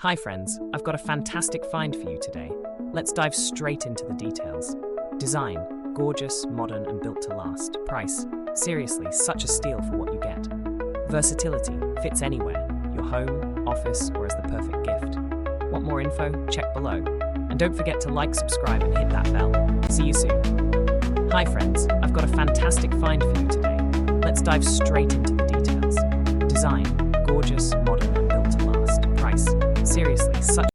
Hi friends, I've got a fantastic find for you today. Let's dive straight into the details. Design, gorgeous, modern and built to last. Price, seriously, such a steal for what you get. Versatility, fits anywhere, your home, office or as the perfect gift. Want more info? Check below. And don't forget to like, subscribe and hit that bell. See you soon. Hi friends, I've got a fantastic find for you today. Let's dive straight into the details. Design,